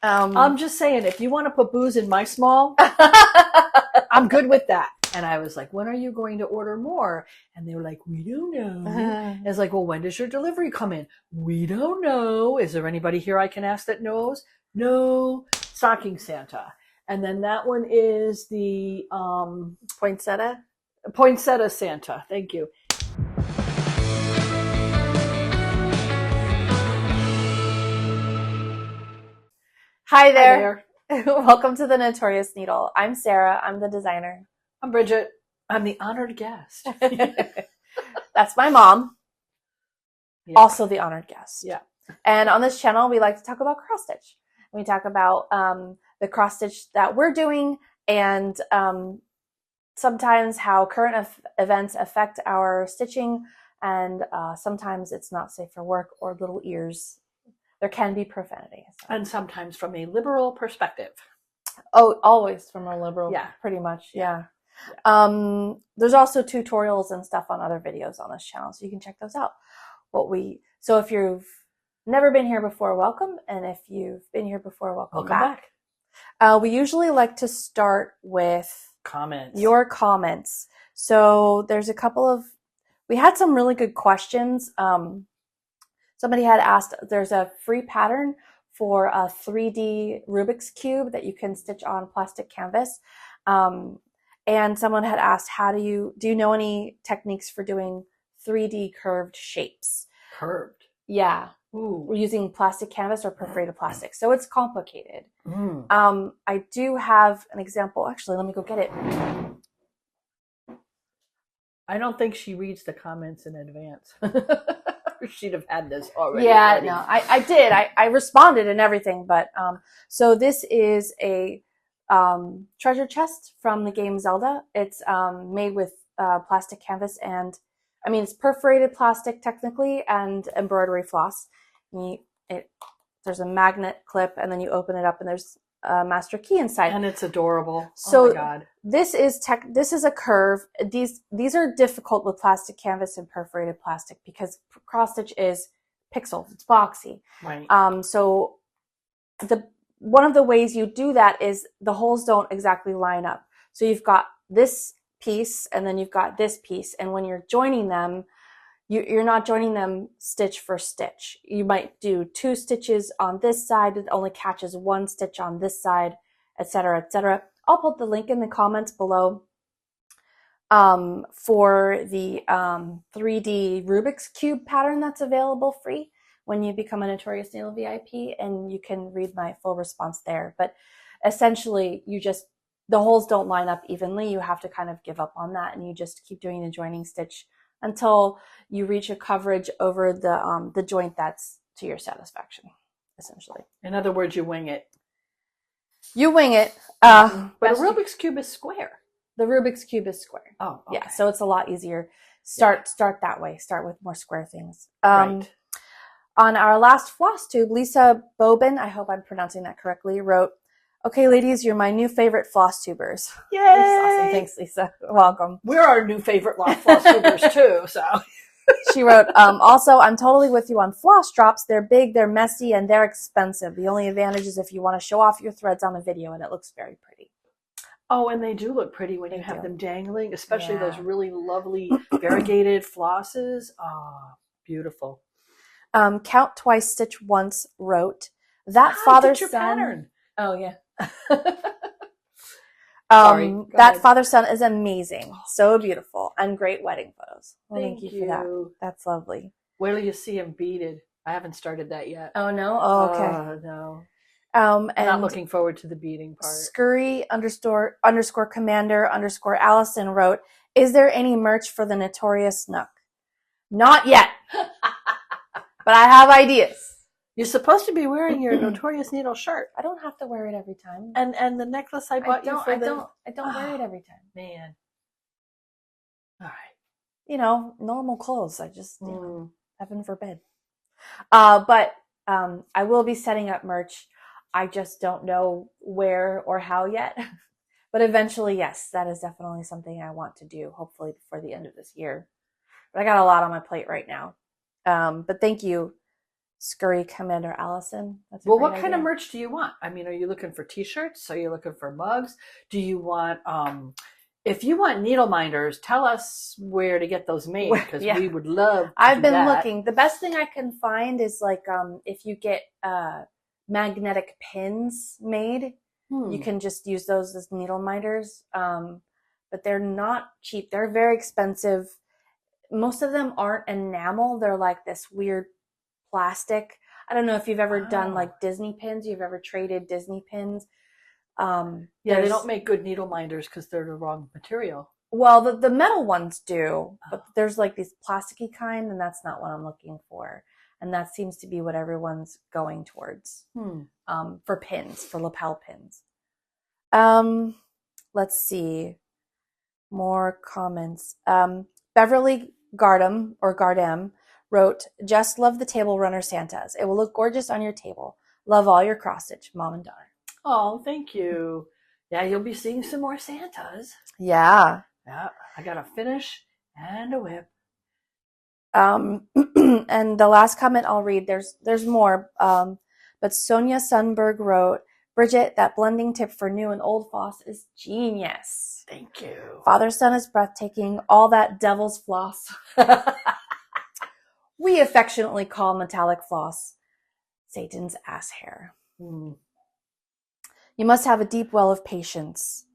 I'm just saying, if you want to put booze in my small, I'm good with that. And I was like, when are you going to order more? And they were like, we don't know. And it's like, well, when does your delivery come in? We don't know. Is there anybody here I can ask that knows? No. Stocking Santa. And then that one is the Poinsettia Santa. Thank you. Hi there. Welcome to the Notorious Needle. I'm Sarah. I'm the designer. I'm Bridget. I'm the honored guest. That's my mom. Yeah. Also the honored guest. Yeah. And on this channel, we like to talk about cross stitch. We talk about the cross stitch that we're doing and sometimes how current events affect our stitching, and sometimes it's not safe for work or little ears. There can be profanity. So. And sometimes from a liberal perspective. Oh, always from a liberal, yeah, pretty much, yeah. There's also tutorials and stuff on other videos on this channel, so you can check those out. So if you've never been here before, welcome, and if you've been here before, welcome back. We usually like to start with your comments. So there's a couple of, we had some really good questions. Somebody had asked, there's a free pattern for a 3D Rubik's Cube that you can stitch on plastic canvas. And someone had asked, do you know any techniques for doing 3D curved shapes? Curved? Yeah. Ooh. We're using plastic canvas or perforated plastic. So it's complicated. I do have an example. Actually, let me go get it. I don't think she reads the comments in advance. She'd have had this already. Yeah, no, I did. I responded and everything, but so this is a treasure chest from the game Zelda. It's made with plastic canvas, and I mean it's perforated plastic technically and embroidery floss. There's a magnet clip, and then you open it up, and there's a master key inside, and it's adorable. So oh my God. This is a curve. These are difficult with plastic canvas and perforated plastic because cross stitch is pixel. It's boxy. Right. So one of the ways you do that is the holes don't exactly line up. So you've got this piece and then you've got this piece, and when you're joining them, you're not joining them stitch for stitch. You might do 2 stitches on this side. It only catches 1 stitch on this side, etc., etc. I'll put the link in the comments below for the 3D Rubik's Cube pattern that's available free when you become a Notorious Needle VIP, and you can read my full response there. But essentially, the holes don't line up evenly. You have to kind of give up on that, and you just keep doing the joining stitch until you reach a coverage over the joint that's to your satisfaction, essentially. In other words, you wing it. You wing it. But a Rubik's Cube is square. The Rubik's Cube is square. Oh, okay. Yeah, so it's a lot easier. Start that way. Start with more square things. Right. On our last Flosstube, Lisa Bobin, I hope I'm pronouncing that correctly, wrote, "Okay, ladies, you're my new favorite Flosstubers." Yay! Awesome. Thanks, Lisa. Welcome. We're our new favorite Flosstubers too, so. She wrote, also, I'm totally with you on floss drops. They're big, they're messy, and they're expensive. The only advantage is if you want to show off your threads on a video, and it looks very pretty. Oh, and they do look pretty when you have them dangling, especially those really lovely variegated flosses. Oh, beautiful. Count Twice, Stitch Once wrote, that father-son pattern. Oh, yeah. Sorry, that father-son is amazing. So beautiful. And great wedding photos. Well, thank you for that. That's lovely. Wait till you see him beaded. I haven't started that yet. Oh, no? Oh, okay. No. And not looking forward to the beading part. Scurry __ Commander _ Allison wrote, is there any merch for the Notorious Nook? Not yet. But I have ideas. You're supposed to be wearing your Notorious Needle shirt. I don't have to wear it every time. And the necklace I bought you for I don't wear it every time. Man. All right. You know, normal clothes. I just, heaven forbid. But I will be setting up merch. I just don't know where or how yet. But eventually, yes, that is definitely something I want to do, hopefully before the end of this year. But I got a lot on my plate right now. But thank you Scurry Commander Allison. That's well, what kind of merch do you want? I mean, are you looking for t-shirts? Are you looking for mugs? Do you want, if you want needle minders, tell us where to get those made, because we would love to I've been that. looking. The best thing I can find is like if you get magnetic pins made, you can just use those as needle minders. But they're not cheap. They're very expensive. Most of them aren't enamel. They're like this weird plastic. I don't know if you've ever done like Disney pins. You've ever traded Disney pins. They don't make good needle minders because they're the wrong material. Well, the metal ones do, but there's like these plasticky kind, and that's not what I'm looking for. And that seems to be what everyone's going towards for pins, for lapel pins. Let's see. More comments. Beverly Gardem wrote, just love the table runner Santas. It will look gorgeous on your table. Love all your cross stitch, mom and daughter. Oh, thank you. Yeah, you'll be seeing some more Santas. Yeah. Yeah, I got a finish and a whip. And the last comment I'll read, there's more. But Sonia Sundberg wrote, Bridget, that blending tip for new and old floss is genius. Thank you. Father-son is breathtaking. All that devil's floss. We affectionately call metallic floss Satan's ass hair. You must have a deep well of patience.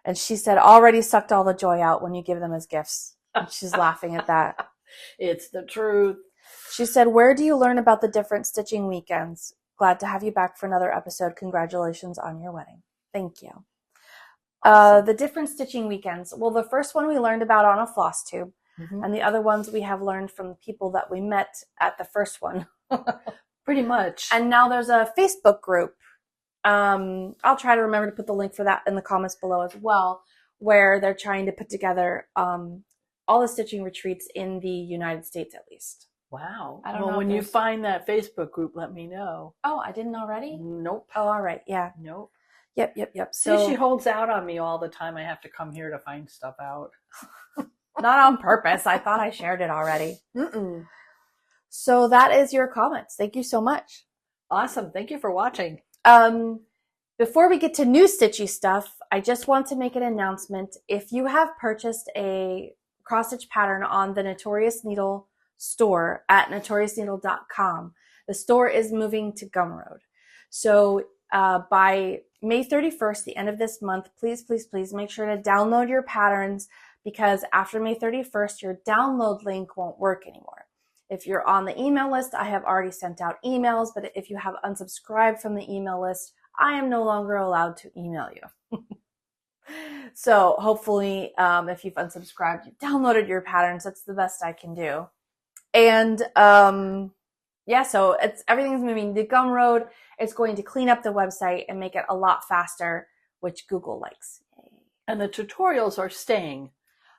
And she said, already sucked all the joy out when you give them as gifts. And she's laughing at that. It's the truth. She said, where do you learn about the different stitching weekends? Glad to have you back for another episode. Congratulations on your wedding. Thank you. Awesome. The different stitching weekends. Well, the first one we learned about on a Flosstube. And the other ones we have learned from people that we met at the first one. Pretty much. And now there's a Facebook group. I'll try to remember to put the link for that in the comments below as well, where they're trying to put together all the stitching retreats in the United States at least. Wow. I don't know. When you find that Facebook group, let me know. Oh, I didn't already? Nope. Oh, all right. Yeah. Nope. Yep. So she holds out on me all the time. I have to come here to find stuff out. Not on purpose. I thought I shared it already. So that is your comments. Thank you so much. Awesome. Thank you for watching. Before we get to new stitchy stuff, I just want to make an announcement. If you have purchased a cross stitch pattern on the Notorious Needle store at notoriousneedle.com, the store is moving to Gumroad. So by May 31st, the end of this month, please make sure to download your patterns, because after May 31st, your download link won't work anymore. If you're on the email list, I have already sent out emails, but if you have unsubscribed from the email list, I am no longer allowed to email you. So hopefully, if you've unsubscribed, you've downloaded your patterns. That's the best I can do. And so everything's moving to Gumroad. It's going to clean up the website and make it a lot faster, which Google likes. Yay. And the tutorials are staying.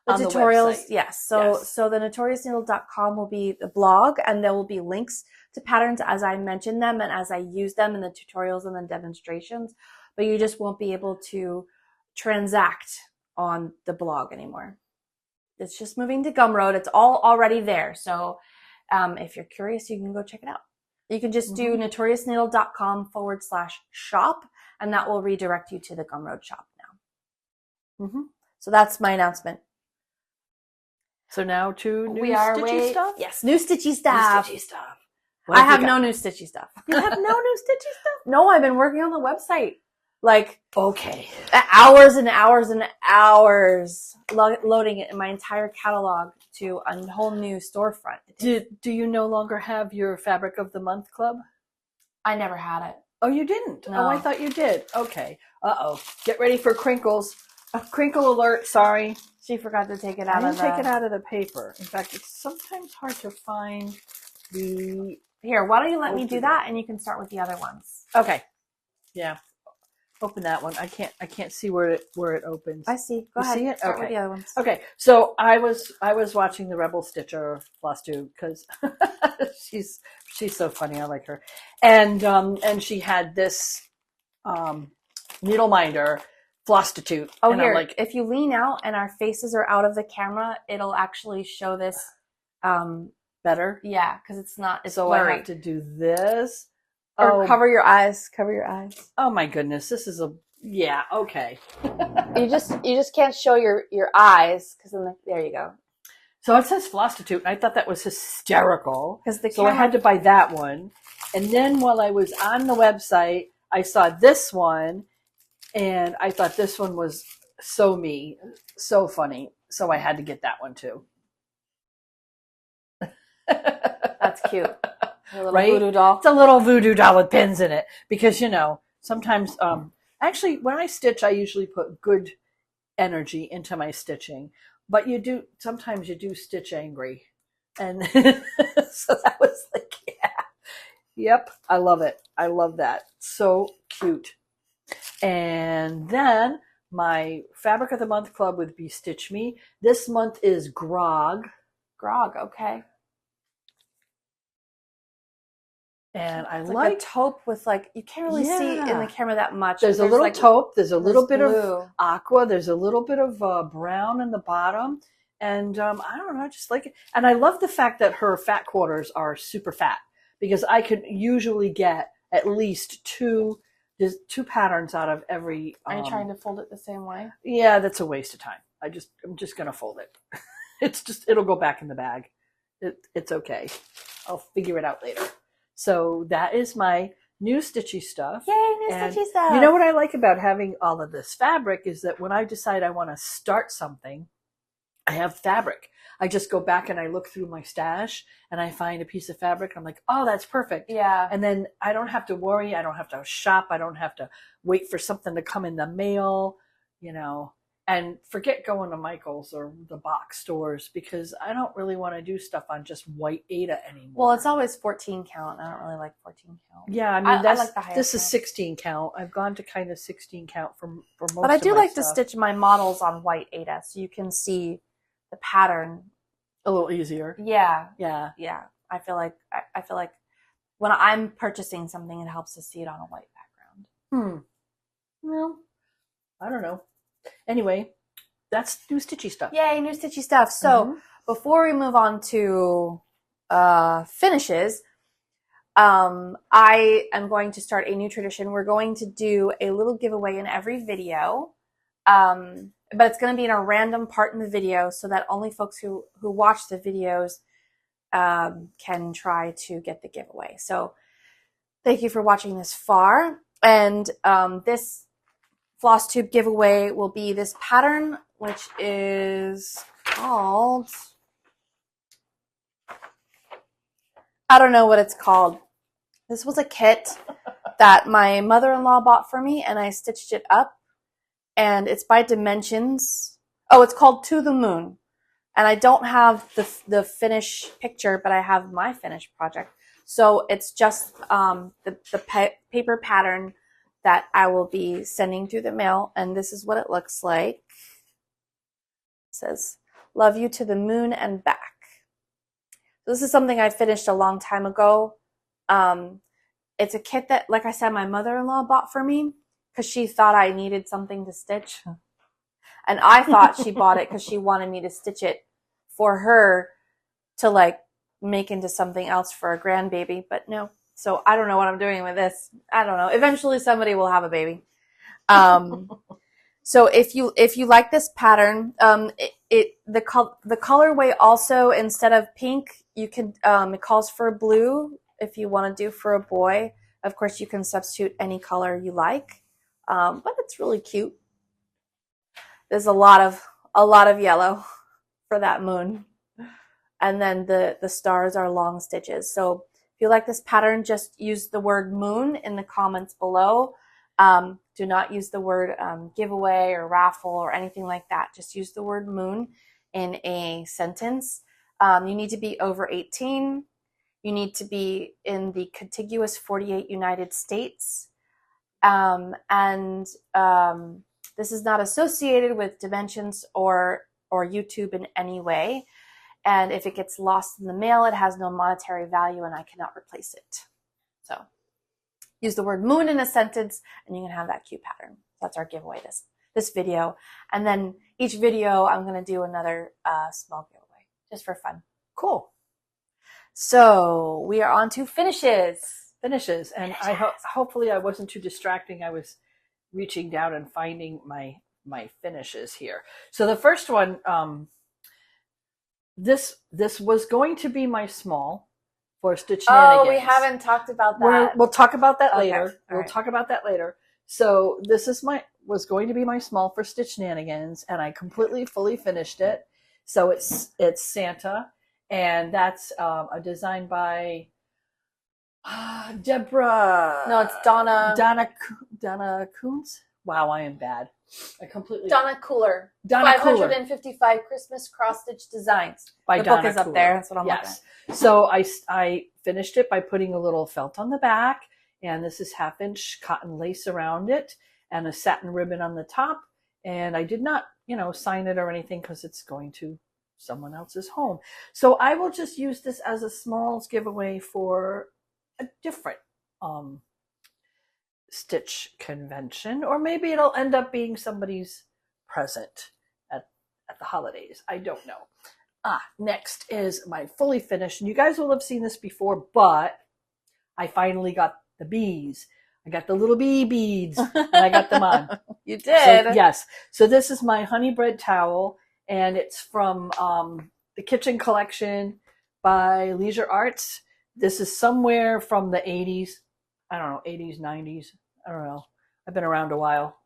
The tutorials, yes. So the notoriousneedle.com will be the blog, and there will be links to patterns as I mention them and as I use them in the tutorials and the demonstrations, but you just won't be able to transact on the blog anymore. It's just moving to Gumroad. It's all already there. So if you're curious, you can go check it out. You can just do notoriousneedle.com/shop, and that will redirect you to the Gumroad shop now. So that's my announcement. So now to new stitchy stuff? Yes, new stitchy stuff. New stitchy stuff. I have no new stitchy stuff. You have no new stitchy stuff? No, I've been working on the website. Okay. Hours and hours and hours loading it in my entire catalog to a whole new storefront. Do you no longer have your Fabric of the Month club? I never had it. Oh, you didn't? No. Oh, I thought you did. Okay. Uh-oh. Get ready for crinkles. Crinkle alert, sorry. She forgot to take it out of the... I didn't take it out of the paper. In fact, it's sometimes hard to find the... Here, why don't you let me do that, and you can start with the other ones. Okay. Yeah. Open that one. I can't see where it opens. I see. Go ahead. See it? Start with the other ones. Okay. So I was watching the Rebel Stitcher Flosstube because she's so funny. I like her. And she had this needle minder Flosstitude. Oh, and here. If you lean out and our faces are out of the camera, it'll actually show this better. Yeah, because it's so blurry. I have to do this. Or cover your eyes. Cover your eyes. Oh my goodness, this is yeah, okay. You just can't show your eyes because then there you go. So it says Flosstube, and I thought that was hysterical. So I had to buy that one. And then while I was on the website, I saw this one, and I thought this one was so me, so funny. So I had to get that one too. That's cute. A little right? voodoo doll. It's a little voodoo doll with pins in it. Because, you know, sometimes, actually, when I stitch, I usually put good energy into my stitching. But sometimes you do stitch angry. And so that was like, yeah. Yep, I love it. I love that. So cute. And then my Fabric of the Month club would be Stitch Me. This month is Grog. Grog, okay. And I it's like a taupe with you can't really see in the camera that much. There's a little taupe. There's a little bit of aqua. There's a little bit of brown in the bottom. And I don't know, I just like it. And I love the fact that her fat quarters are super fat because I could usually get at least two patterns out of every. Are you trying to fold it the same way? Yeah, that's a waste of time. I'm just going to fold it. It'll go back in the bag. It's okay. I'll figure it out later. So that is my new Stitchy Stuff. Yay, new Stitchy Stuff. You know what I like about having all of this fabric is that when I decide I want to start something, I have fabric. I just go back and I look through my stash and I find a piece of fabric and I'm like, oh, that's perfect. Yeah. And then I don't have to worry. I don't have to shop. I don't have to wait for something to come in the mail, you know. And forget going to Michael's or the box stores because I don't really want to do stuff on just white Aida anymore. Well, it's always 14 count. I don't really like 14 count. Yeah, I mean, I like the higher this count. Is 16 count. I've gone to kind of 16 count for most of my But I do like stuff. to stitch my models on white Aida so you can see the pattern a little easier. Yeah. Yeah. Yeah. I feel like when I'm purchasing something, it helps to see it on a white background. Well, I don't know. Anyway, that's new Stitchy Stuff. Yay, new Stitchy Stuff. So before we move on to finishes, I am going to start a new tradition. We're going to do a little giveaway in every video, but it's going to be in a random part in the video so that only folks who watch the videos can try to get the giveaway. So thank you for watching this far. And this Flosstube giveaway will be this pattern, which is called, I don't know what it's called. This was a kit that my mother-in-law bought for me, and I stitched it up. And it's by Dimensions. Oh, it's called To the Moon. And I don't have the finished picture, but I have my finished project. So it's just the paper pattern that I will be sending through the mail. And this is what it looks like. It says, love you to the moon and back. So this is something I finished a long time ago. It's a kit that, like I said, my mother-in-law bought for me because she thought I needed something to stitch. And I thought she bought it because she wanted me to stitch it for her to make into something else for a grandbaby. But no. So I don't know what I'm doing with this. I don't know. Eventually somebody will have a baby. So if you like this pattern, the colorway also, instead of pink, you can it calls for blue if you want to do for a boy. Of course, you can substitute any color you like, but it's really cute. There's a lot of yellow for that moon, and then the stars are long stitches. So if you like this pattern, just use the word moon in the comments below. Do not use the word giveaway or raffle or anything like that. Just use the word moon in a sentence. You need to be over 18. You need to be in the contiguous 48 United States. This is not associated with Dimensions or YouTube in any way. And if it gets lost in the mail, it has no monetary value and I cannot replace it. So use the word moon in a sentence and you can have that cute pattern. That's our giveaway this video. And then each video, I'm going to do another small giveaway just for fun. Cool. So we are on to finishes. Finishes. And hopefully I wasn't too distracting. I was reaching down and finding my finishes here. So the first one, this was going to be my small for Stitchnanigans. Oh, we haven't talked about that. We'll talk about that Okay. later. We'll talk about that later. So this is was going to be my small for Stitchnanigans, and I fully finished it. So it's Santa, and that's a design by Deborah. No, it's Donna. Donna Kuntz. Wow, I am bad. Donna Cooler. Donna 555 Christmas cross-stitch designs. By the Donna book is up Cooler. there. That's what I'm looking at. So I finished it by putting a little felt on the back, and this is 1/2-inch cotton lace around it, and a satin ribbon on the top. And I did not, sign it or anything because it's going to someone else's home. So I will just use this as a smalls giveaway for a different stitch convention, or maybe it'll end up being somebody's present at the holidays. I don't know. Next is my fully finished, and you guys will have seen this before, but I finally got the bees. I got the little bee beads, and I got them on. You did? So, yes. So this is my honey bread towel, and it's from the Kitchen Collection by Leisure Arts. This is somewhere from the 80s. I don't know, 80s, 90s. I don't know. I've been around a while.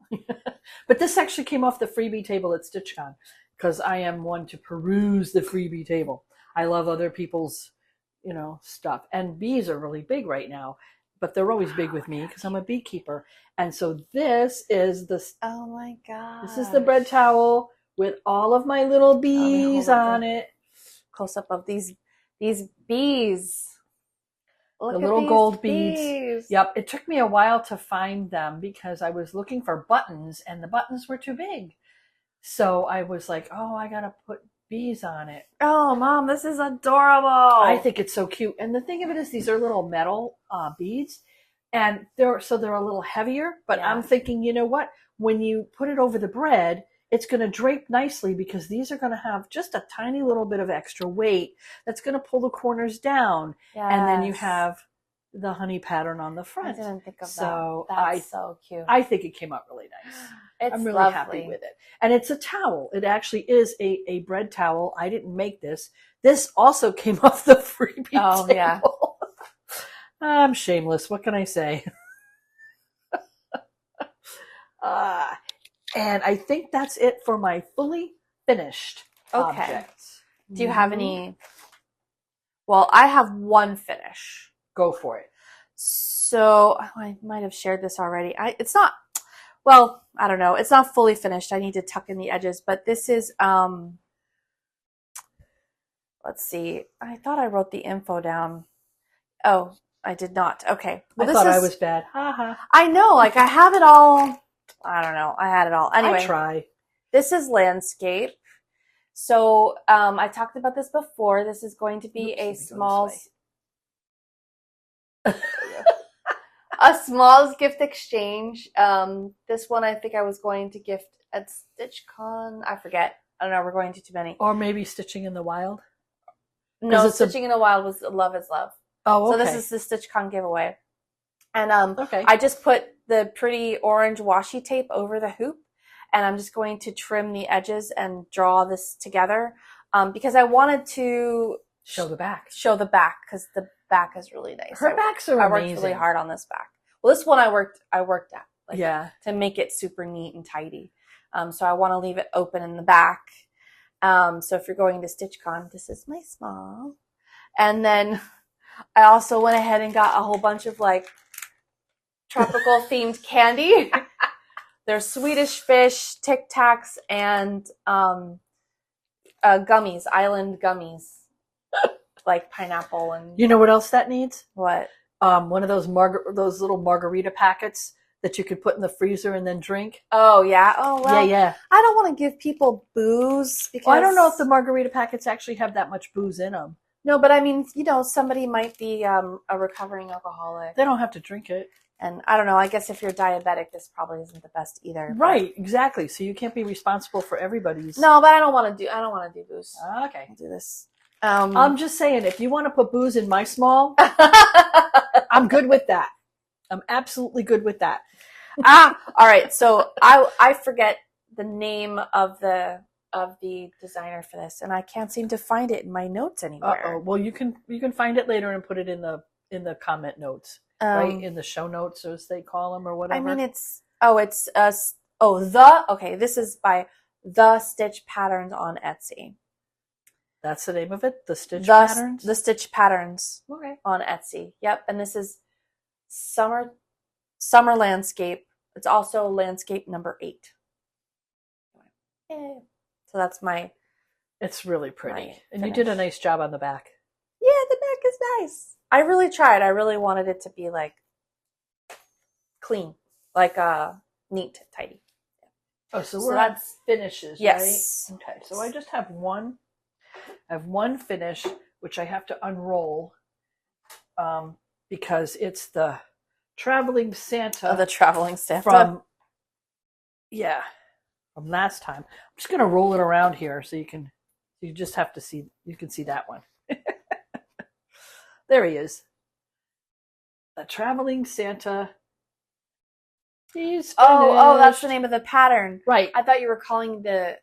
But this actually came off the freebie table at StitchCon, because I am one to peruse the freebie table. I love other people's, stuff. And bees are really big right now, but they're always big with me because I'm a beekeeper. And so this is oh my God. This is the bread towel with all of my little bees on it. Close up of these bees. Look the at little these gold beads. Yep. It took me a while to find them because I was looking for buttons and the buttons were too big. So I was like, oh, I got to put bees on it. Oh, Mom, this is adorable. I think it's so cute. And the thing of it is, these are little metal beads, and they're a little heavier, but I'm thinking, you know what? When you put it over the bread, it's going to drape nicely because these are going to have just a tiny little bit of extra weight that's going to pull the corners down. Yes. And then you have the honey pattern on the front. I didn't think of that. That's so cute. I think it came out really nice. I'm really happy with it. And it's a towel. It actually is a bread towel. I didn't make this. This also came off the freebie table. Yeah. I'm shameless. What can I say? And I think that's it for my fully finished objects. Do you have any? Well, I have one finish. Go for it. So I might have shared this already. It's not, well, I don't know. It's not fully finished. I need to tuck in the edges, but this is, let's see. I thought I wrote the info down. Oh, I did not. Okay. Well, I thought I was bad. I know. Like I have it all. I don't know. I had it all. Anyway. I try. This is landscape. So, I talked about this before. This is going to be a Smalls gift exchange. This one I think I was going to gift at StitchCon. I forget. I don't know. We're going to too many. Or maybe Stitching in the Wild. No, Stitching in the Wild was Love is Love. Oh, okay. So this is the StitchCon giveaway. And okay. I just put the pretty orange washi tape over the hoop, and I'm just going to trim the edges and draw this together because I wanted to show the back because the back is really nice. Her backs are amazing. I worked really hard on this back. Well, this one I worked at to make it super neat and tidy. So I want to leave it open in the back. So if you're going to StitchCon, this is my small. And then I also went ahead and got a whole bunch of like tropical themed candy. There's Swedish Fish, Tic Tacs, and gummies, island gummies, like pineapple and. You know what else that needs? What? One of those little margarita packets that you could put in the freezer and then drink. Oh yeah. Oh well. Yeah. I don't want to give people booze because I don't know if the margarita packets actually have that much booze in them. No, but I mean, somebody might be a recovering alcoholic. They don't have to drink it. And I don't know, I guess if you're diabetic, this probably isn't the best either. Right, exactly. So you can't be responsible for everybody's. No, but I don't want to do booze. Okay. I'll do this. I'm just saying, if you want to put booze in my small, I'm good with that. I'm absolutely good with that. All right. So I forget the name of the designer for this, and I can't seem to find it in my notes anywhere. Well, you can find it later and put it in the comment notes, right, in the show notes, as they call them, or whatever. I mean, this is by The Stitch Patterns on Etsy. That's the name of it? The Stitch Patterns? The Stitch Patterns. Okay. On Etsy. Yep. And this is summer landscape. It's also landscape number 8. So that's my... It's really pretty. And you did a nice job on the back. Yeah, the back is nice. I really tried. I really wanted it to be like clean, like neat, tidy. Oh, so that's finishes, yes. Right? Okay. So I just have one. I have one finish, which I have to unroll because it's the traveling Santa. Oh, the traveling Santa. From last time. I'm just going to roll it around here so you just have to see, you can see that one. There he is. The traveling Santa. He's finished. Oh, that's the name of the pattern. Right. I thought you were calling the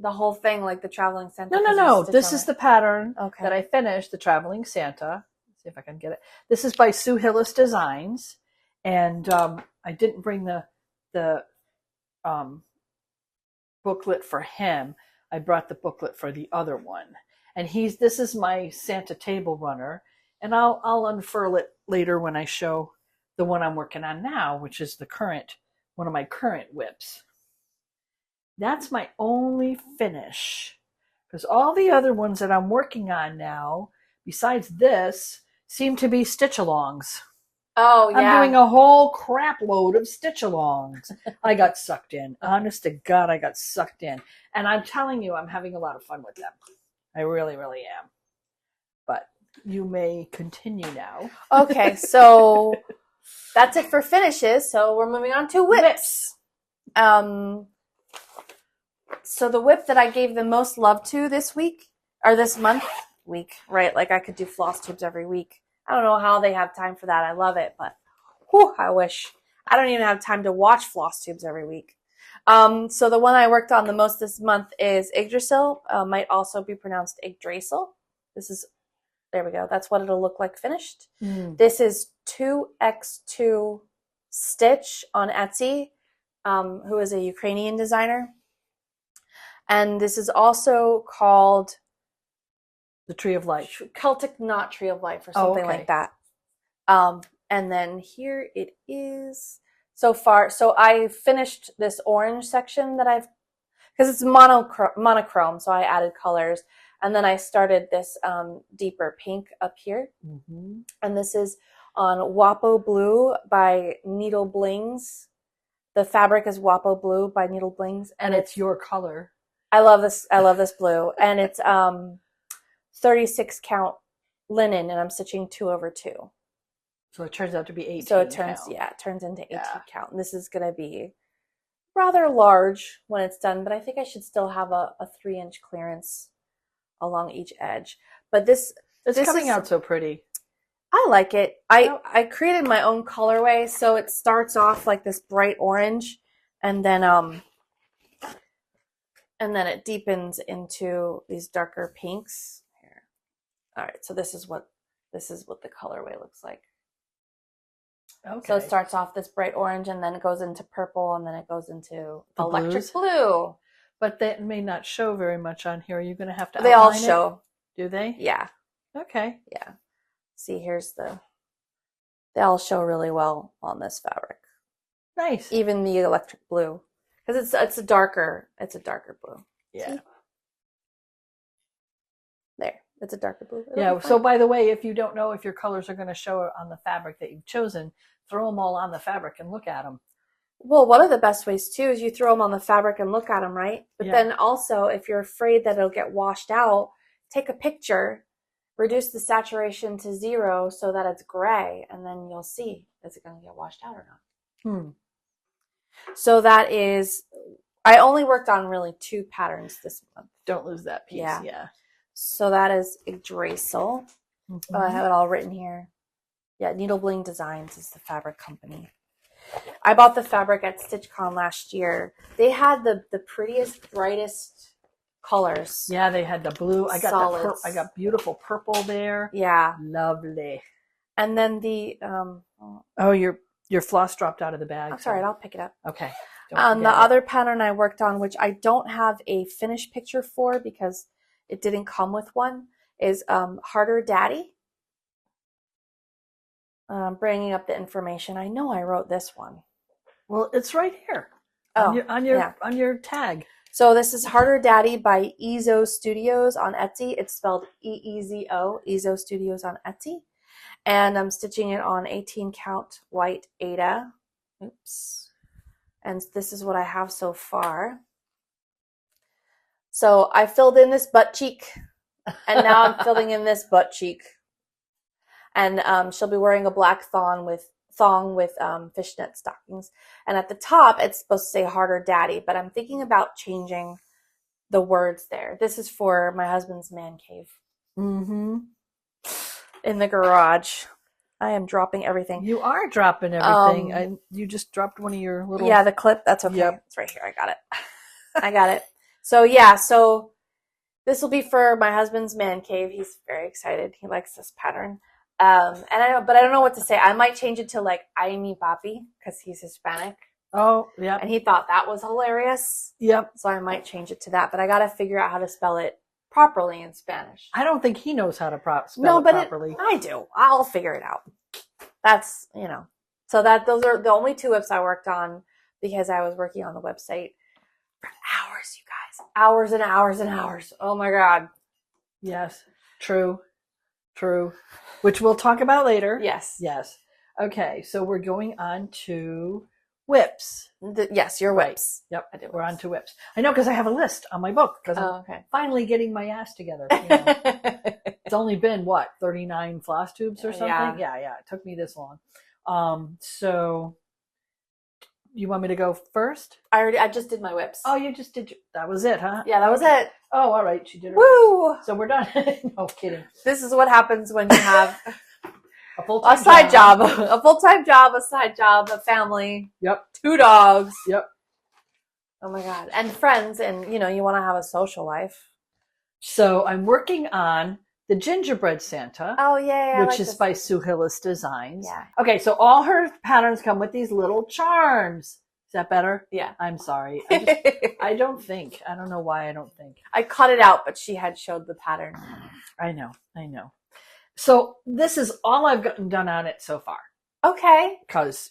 whole thing like the traveling Santa. No. This is the pattern that I finished, the traveling Santa. Let's see if I can get it. This is by Sue Hillis Designs. And I didn't bring the booklet for him. I brought the booklet for the other one. And this is my Santa table runner. And I'll unfurl it later when I show the one I'm working on now, which is one of my current whips. That's my only finish, because all the other ones that I'm working on now, besides this, seem to be stitch-alongs. Oh, yeah. I'm doing a whole crap load of stitch-alongs. I got sucked in. Honest to God, I got sucked in. And I'm telling you, I'm having a lot of fun with them. I really, really am. But you may continue now. Okay, so that's it for finishes. So we're moving on to whips. So the whip that I gave the most love to this month, right? Like I could do floss tubes every week. I don't know how they have time for that. I love it, but I wish. I don't even have time to watch floss tubes every week. So the one I worked on the most this month is Yggdrasil. Might also be pronounced Yggdrasil. There we go. That's what it'll look like finished. This is 2x2 Stitch on Etsy, who is a Ukrainian designer. And this is also called the Tree of Life. Celtic Knot Tree of Life or something like that. And then here it is so far. So I finished this orange section because it's monochrome, so I added colors. And then I started this deeper pink up here. Mm-hmm. And this is on Wapo Blue by Needle Blings. The fabric is Wapo Blue by Needle Blings. And it's your color. I love this blue. And it's 36 count linen, and I'm stitching 2/2. So it turns out to be 18 So it turns into 18 count. And this is going to be rather large when it's done, but I think I should still have a 3-inch clearance along each edge. But this coming out so pretty. I like it. I created my own colorway, so it starts off like this bright orange, and then it deepens into these darker pinks. Here. All right, so this is what the colorway looks like. Okay. So it starts off this bright orange, and then it goes into purple, and then it goes into electric blue. But that may not show very much on here. Are you going to have to They all show. Do they? Yeah. Okay. Yeah. See, they all show really well on this fabric. Nice. Even the electric blue. Because it's a darker blue. Yeah. See? There. It's a darker blue. So by the way, if you don't know if your colors are going to show on the fabric that you've chosen, throw them all on the fabric and look at them. Well, one of the best ways too is you throw them on the fabric and look at them, right? But then also, if you're afraid that it'll get washed out, take a picture, reduce the saturation to 0 so that it's gray, and then you'll see, is it going to get washed out or not? So that is, I only worked on really 2 patterns this month. Don't lose that piece. Yeah. So that is Yggdrasil. Mm-hmm. I have it all written here. Yeah, Needle Bling Designs is the fabric company. I bought the fabric at StitchCon last year. They had the prettiest, brightest colors. Yeah, they had the blue. I got I got beautiful purple there. Yeah, lovely. And then the oh, your floss dropped out of the bag. That's all right. I'll pick it up. Okay. The other pattern I worked on, which I don't have a finished picture for because it didn't come with one, is Harder Daddy. Bringing up the information. I know I wrote this one. Well, it's right here on your tag. So this is Harder Daddy by Ezo Studios on Etsy. It's spelled E-E-Z-O, Ezo Studios on Etsy. And I'm stitching it on 18 count white Aida. Oops. And this is what I have so far. So I filled in this butt cheek, and now I'm filling in this butt cheek. And she'll be wearing a black thong with fishnet stockings. And at the top, it's supposed to say Harder Daddy, but I'm thinking about changing the words there. This is for my husband's man cave. Mm-hmm. In the garage. I am dropping everything. You are dropping everything. You just dropped one of your little... Yeah, the clip. That's okay. Yep. It's right here. I got it. I got it. So yeah, so this will be for my husband's man cave. He's very excited. He likes this pattern. But I don't know what to say. I might change it to like Ay mi papi because he's Hispanic. Oh, yeah. And he thought that was hilarious. Yep. So I might change it to that. But I got to figure out how to spell it properly in Spanish. I don't think he knows how to spell it properly. I do. I'll figure it out. That's, so those are the only 2 whips I worked on because I was working on the website for hours, you guys. Hours and hours and hours. Oh my God. Yes. True. Which we'll talk about later. Yes. Okay. So we're going on to whips. Yes, your whips. Yep. We're on to whips. I know because I have a list on my book because I'm finally getting my ass together. It's only been 39 floss tubes or something. Yeah. It took me this long. So you want me to go first? I just did my whips. Oh, you just did. That was it, huh? Yeah, that was it. Oh, all right. She did it. Woo! So we're done. No kidding. This is what happens when you have a full-time side job, a full-time job, a side job, a family. Yep. 2 dogs. Yep. Oh my God. And friends, and you want to have a social life. So I'm working on the Gingerbread Santa. Oh yeah, which is by Sue Hillis Designs. Yeah. Okay, so all her patterns come with these little charms. Is that better? Yeah. I'm sorry. I don't think. I don't know why I don't think. I cut it out, but she had showed the pattern. I know. So this is all I've gotten done on it so far. Okay. Because,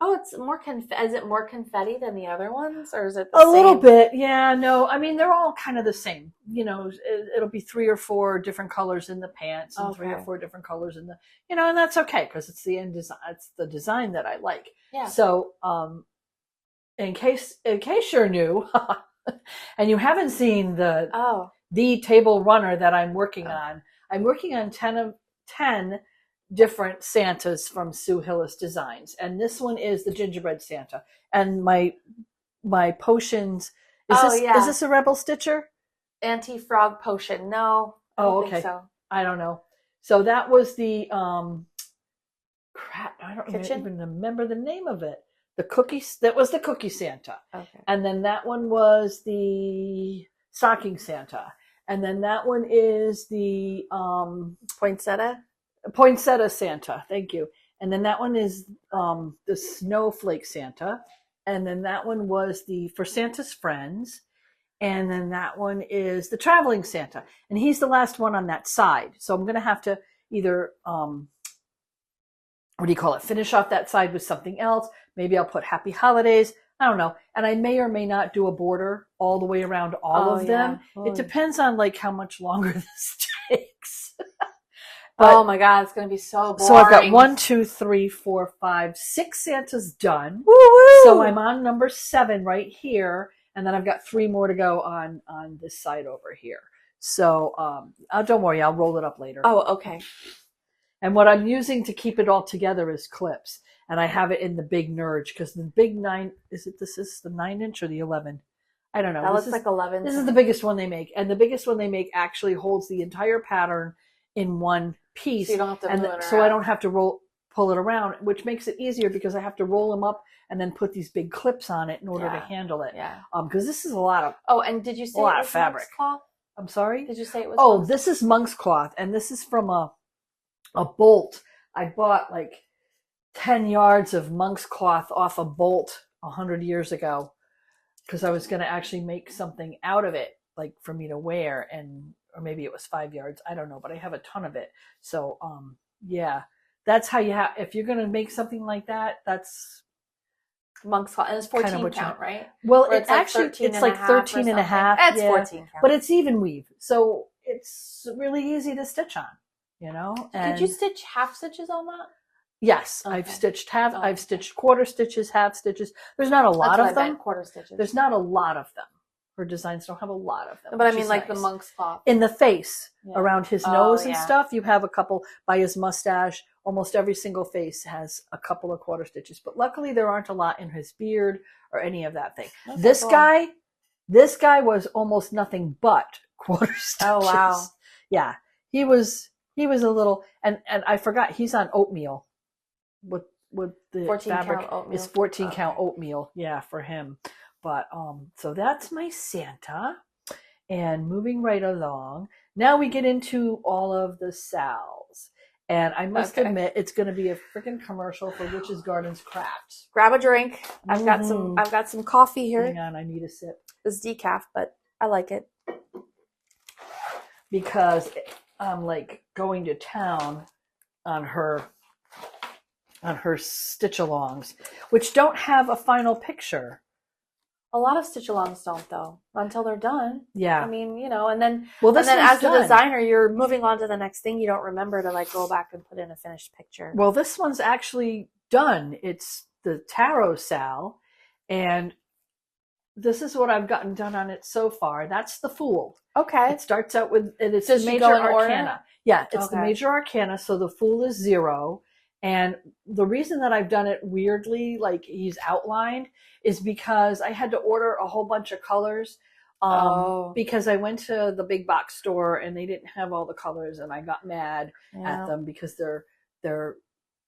Oh, it's more is it more confetti than the other ones, or is it the same? Little bit? Yeah. No. I mean, they're all kind of the same. It'll be 3 or 4 different colors in the pants, and 3 or 4 different colors in the, and that's okay because it's the end design. It's the design that I like. Yeah. So, in case you're new, and you haven't seen the table runner that I'm working on, I'm working on 10 different Santas from Sue Hillis Designs, and this one is the Gingerbread Santa. And my potions is this a Rebel Stitcher? Anti-frog potion? No. I don't think so. I don't know. So that was the crap. I don't even remember the name of it. The cookies. That was the Cookie Santa. Okay. And then that one was the Stocking Santa. And then that one is the Poinsettia Santa. Thank you. And then that one is the Snowflake Santa. And then that one was for Santa's Friends. And then that one is the Traveling Santa. And he's the last one on that side. So I'm going to have to either, finish off that side with something else. Maybe I'll put Happy Holidays. I don't know. And I may or may not do a border all the way around all of them. Oh. It depends on how much longer this takes. But, oh my God, it's going to be so boring. So I've got 1, 2, 3, 4, 5, 6 Santas done. Woo-woo! So I'm on number 7 right here. And then I've got 3 more to go on this side over here. So don't worry, I'll roll it up later. Oh, okay. And what I'm using to keep it all together is clips. And I have it in the big Nurge because the big 9, this is the 9-inch or the 11? I don't know. That looks like 11. This is the biggest one they make. And the biggest one they make actually holds the entire pattern in one piece. So you don't have to move it so around. I don't have to pull it around, which makes it easier because I have to roll them up and then put these big clips on it in order to handle it. Yeah. Because this is a lot of and did you say a lot it of was fabric. monk's cloth? I'm sorry? Did you say it was monk's? This is monk's cloth, and this is from a bolt. I bought like 10 yards of monk's cloth off a bolt 100 years ago because I was going to actually make something out of it, like for me to wear, or maybe it was 5 yards. I don't know, but I have a ton of it. So, yeah, that's how you have, if you're going to make something like that, that's monk's cloth. And it's 14 count, right? Well, it's actually, it's like 13 and a half. It's 14 count. But it's even weave. So it's really easy to stitch on, you know? And could you stitch half stitches on that? Yes, okay. I've stitched quarter stitches, half stitches. There's not a lot of them. Quarter stitches. There's not a lot of them. Her designs don't have a lot of them. But I mean, like nice. The monk's cloth. In the face, around his nose and stuff, you have a couple by his mustache. Almost every single face has a couple of quarter stitches. But luckily, there aren't a lot in his beard or any of that thing. That's this guy was almost nothing but quarter stitches. Oh, wow. Yeah, he was a little, and I forgot, he's on oatmeal. With the 14 fabric count oatmeal. It's 14 count oatmeal, for him. But so that's my Santa. And moving right along, now we get into all of the Sal's. And I must admit, it's going to be a freaking commercial for Witches Gardens Crafts. Grab a drink. I've got some coffee here. Hang on, I need a sip. It's decaf, but I like it because I'm like going to town on her stitch-alongs, which don't have a final picture. A lot of stitch-alongs don't, though, until they're done. Yeah. I mean, and then as the designer, you're moving on to the next thing. You don't remember to like go back and put in a finished picture. Well, this one's actually done. It's the Tarot Sal, and this is what I've gotten done on it so far. That's the Fool. Okay. It starts out with, and it's the major arcana. Yeah, it's the major arcana, so the Fool is 0. And the reason that I've done it weirdly, like he's outlined, is because I had to order a whole bunch of colors because I went to the big box store and they didn't have all the colors, and I got mad at them because their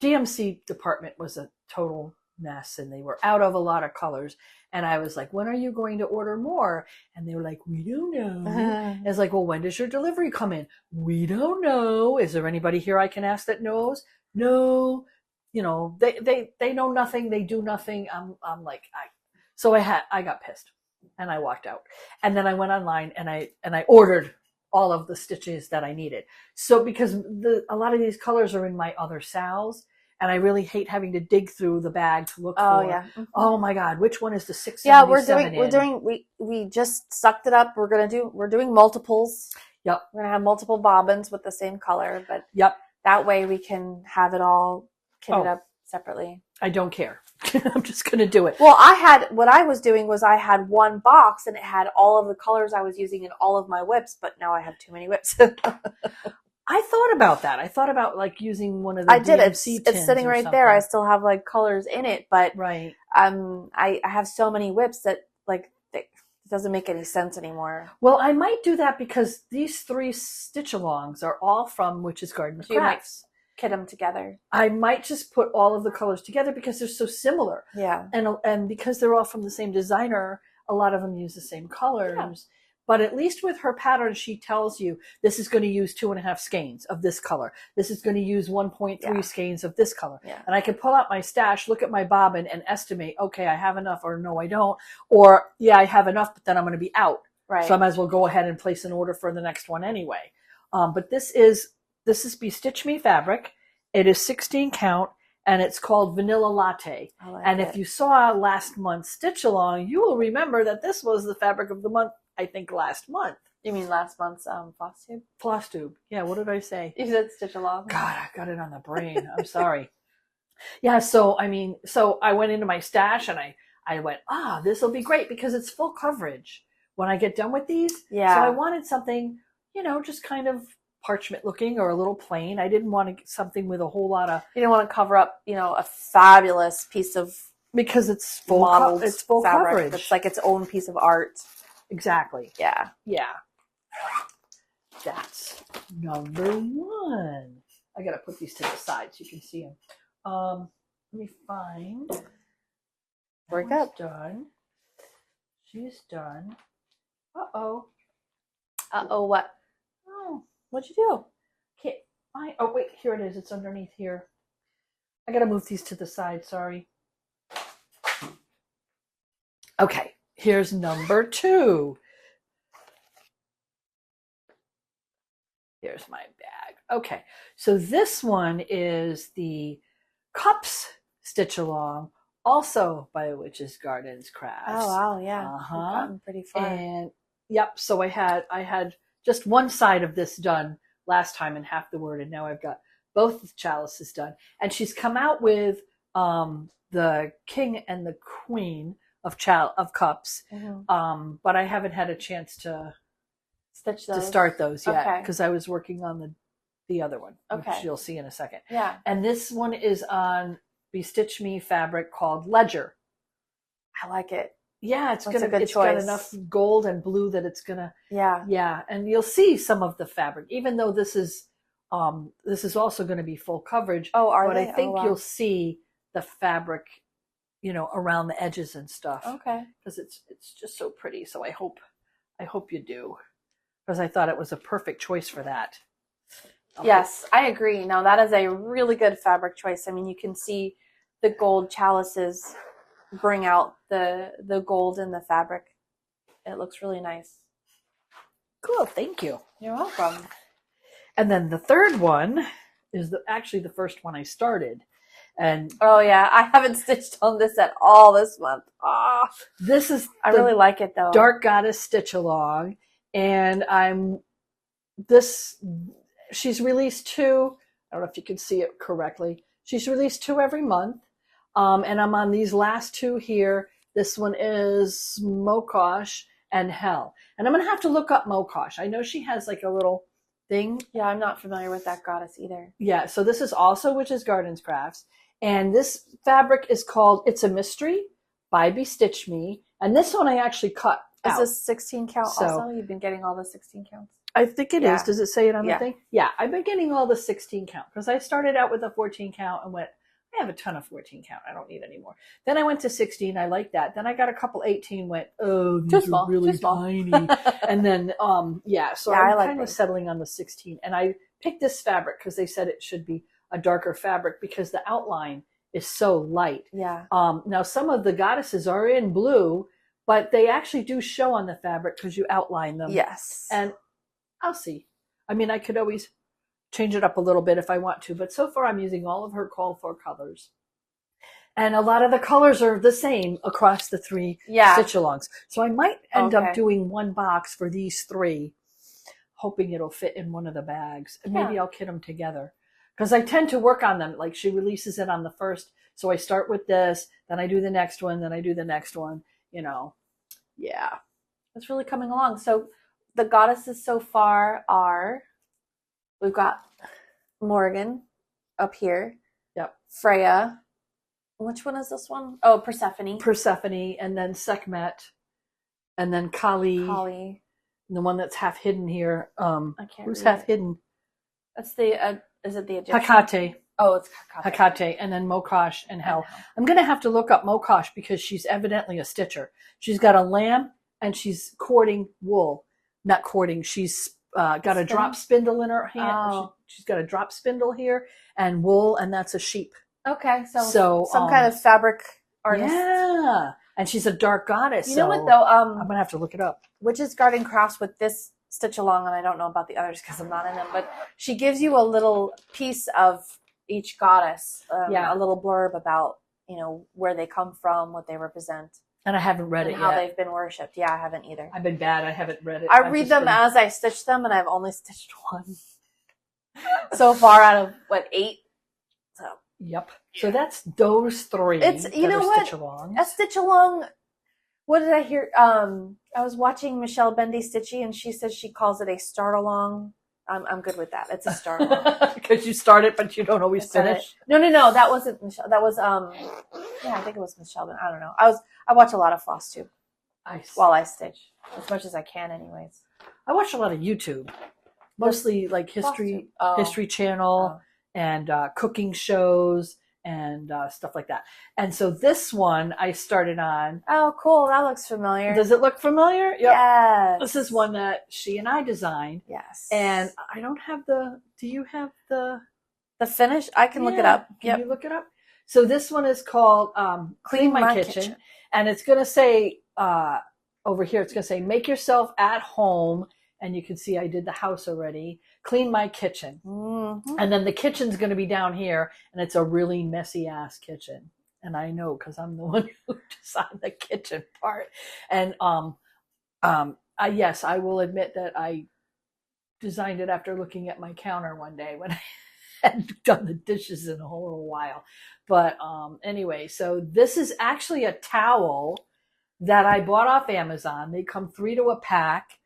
DMC department was a total mess and they were out of a lot of colors. And I was like, when are you going to order more? And they were like, we don't know. And it's like, well, when does your delivery come in? We don't know. Is there anybody here I can ask that knows? No, they know nothing. They do nothing. I'm like, so I got pissed and I walked out, and then I went online and I ordered all of the stitches that I needed. So because a lot of these colors are in my other Sal's, and I really hate having to dig through the bag to look for. Oh yeah. Mm-hmm. Oh my God, which one is the 677? Yeah, we just sucked it up. We're doing multiples. Yep. We're gonna have multiple bobbins with the same color, but yep. That way we can have it all kitted up separately. I don't care. I'm just going to do it. Well, what I was doing was I had one box and it had all of the colors I was using in all of my whips, but now I have too many whips. I thought about that. I thought about like using one of the DMC tins. It's sitting right there. I still have like colors in it, but right. I have so many whips that like it doesn't make any sense anymore. Well, I might do that because these 3 stitch-alongs are all from Witches Garden Crafts. Kit them together. I might just put all of the colors together because they're so similar. Yeah. And because they're all from the same designer, a lot of them use the same colors. Yeah. But at least with her pattern, she tells you this is going to use 2.5 skeins of this color. This is going to use 1.3 skeins of this color. Yeah. And I can pull out my stash, look at my bobbin, and estimate, okay, I have enough, or no, I don't. Or, yeah, I have enough, but then I'm going to be out. Right. So I might as well go ahead and place an order for the next one anyway. But this is Bestitch Me fabric. It is 16 count, and it's called Vanilla Latte. If you saw last month's stitch along, you will remember that this was the fabric of the month, I think, last month. You mean last month's Flosstube? Flosstube. Yeah, what did I say? You said stitch along. God, I got it on the brain. I'm sorry. Yeah, so I went into my stash and I went, this will be great because it's full coverage when I get done with these. Yeah. So I wanted something, just kind of parchment looking or a little plain. I didn't want to get something with a whole lot of... You didn't want to cover up, a fabulous piece of It's full modeled it's full fabric. coverage. It's like its own piece of art. Exactly. Yeah. Yeah. That's number 1. I gotta put these to the side so you can see them. Let me find. We're good. Done. She's done. Uh-oh. Uh-oh, what? Oh, What'd you do? can't find. Oh, wait, here it is. It's underneath here. I gotta move these to the side, sorry. Okay, here's number 2. Here's my bag. Okay, so this one is the Cups Stitch Along, also by Witch's Gardens Crafts. Oh wow, yeah. Uh-huh. We've gotten pretty far. And yep, so I had just one side of this done last time and half the word, and now I've got both the chalices done. And she's come out with the King and the Queen of Cups, but I haven't had a chance to stitch those. To start those yet, because Okay. I was working on the other one, Okay. which you'll see in a second. Yeah. And this one is on Bestitch Me fabric called Ledger. I like it. Yeah, That's a good it's choice. got enough gold and blue that it's gonna. Yeah. And you'll see some of the fabric, even though this is also going to be full coverage. Oh, are but they? I think wow. you'll see the fabric, around the edges and stuff. Okay. Because it's just so pretty. So I hope you do, because I thought it was a perfect choice for that. Yes, I agree. No, that is a really good fabric choice. I mean, you can see the gold chalices bring out the gold in the fabric. It looks really nice. Cool, thank you. You're welcome. And then the third one is actually the first one I started. And oh yeah, I haven't stitched on this at all this month. Oh, this is I really like it though. Dark Goddess Stitch Along, and she's released 2. I don't know if you can see it correctly. She's released 2 every month. And I'm on these last 2 here. This one is Mokosh and Hell. And I'm going to have to look up Mokosh. I know she has like a little thing. Yeah, I'm not familiar with that goddess either. Yeah, so this is also Witch's Gardens Crafts. And this fabric is called It's a Mystery by Bestitch Me. And this one I actually cut out. Is this 16 count also? You've been getting all the 16 counts? I think it is. Does it say it on the thing? Yeah, I've been getting all the 16 count, because I started out with a 14 count and went, I have a ton of 14 count. I don't need any more. Then I went to 16. I like that. Then I got a couple 18, went, oh, these are really tiny. And then, so I'm kind of settling on the 16. And I picked this fabric because they said it should be a darker fabric because the outline is so light. Yeah. Now, some of the goddesses are in blue, but they actually do show on the fabric because you outline them. Yes. And I'll see. I mean, I could always change it up a little bit if I want to, but so far I'm using all of her call for colors. And a lot of the colors are the same across the 3 stitch alongs. So I might end up doing one box for these 3, hoping it'll fit in one of the bags. And maybe I'll kit them together. Because I tend to work on them. Like she releases it on the 1st. So I start with this, then I do the next one, then I do the next one, Yeah. It's really coming along. So the goddesses so far are, we've got Morgan up here. Yep. Freya. Which one is this one? Oh, Persephone. Persephone, and then Sekhmet, and then Kali. Kali. And the one that's half hidden here. I can't Who's read half it. hidden? That's the, is it the Egyptian? Hecate. Oh, it's Hecate. Hecate, and then Mokosh and Hell. I'm going to have to look up Mokosh because she's evidently a stitcher. She's got a lamb and she's cording wool. Not cording, she's got a drop spindle in her hand. Oh. She's got a drop spindle here and wool, and that's a sheep. Okay, so some kind of fabric artist. Yeah, and she's a dark goddess. You know what though? I'm going to have to look it up. Witch's Garden Crafts with this stitch along, and I don't know about the others because I'm not in them, but she gives you a little piece of each goddess, a little blurb about, where they come from, what they represent. And I haven't read it yet. How they've been worshipped. Yeah, I haven't either. I've been bad. I haven't read it. I read them as I stitch them, and I've only stitched one so far out of, 8? So. Yep. So that's those 3. It's, you know what? Stitch-alongs. A stitch along. What did I hear? I was watching Michelle Bendy Stitchy, and she says she calls it a start along. I'm good with that. It's a star. Because you start it, but you don't always finish. No. That wasn't Michelle. That was yeah, I think it was Miss Sheldon. I don't know. I watch a lot of Flosstube while I stitch, as much as I can, anyways. I watch a lot of YouTube, mostly like History Channel and cooking shows and stuff like that. And so this one I started on. Oh, cool! That looks familiar. Does it look familiar? Yep. Yes. This is one that she and I designed. Yes. And I don't have the. Do you have the finish? I can look it up. Can you look it up? So this one is called Clean My Kitchen. And it's going to say over here, it's going to say, make yourself at home. And you can see I did the house already. Clean my kitchen. Mm-hmm. And then the kitchen's going to be down here. And it's a really messy ass kitchen. And I know because I'm the one who designed the kitchen part. And yes, I will admit that I designed it after looking at my counter one day when I hadn't done the dishes in a whole while. But anyway, so this is actually a towel that I bought off Amazon. They come 3 to a pack.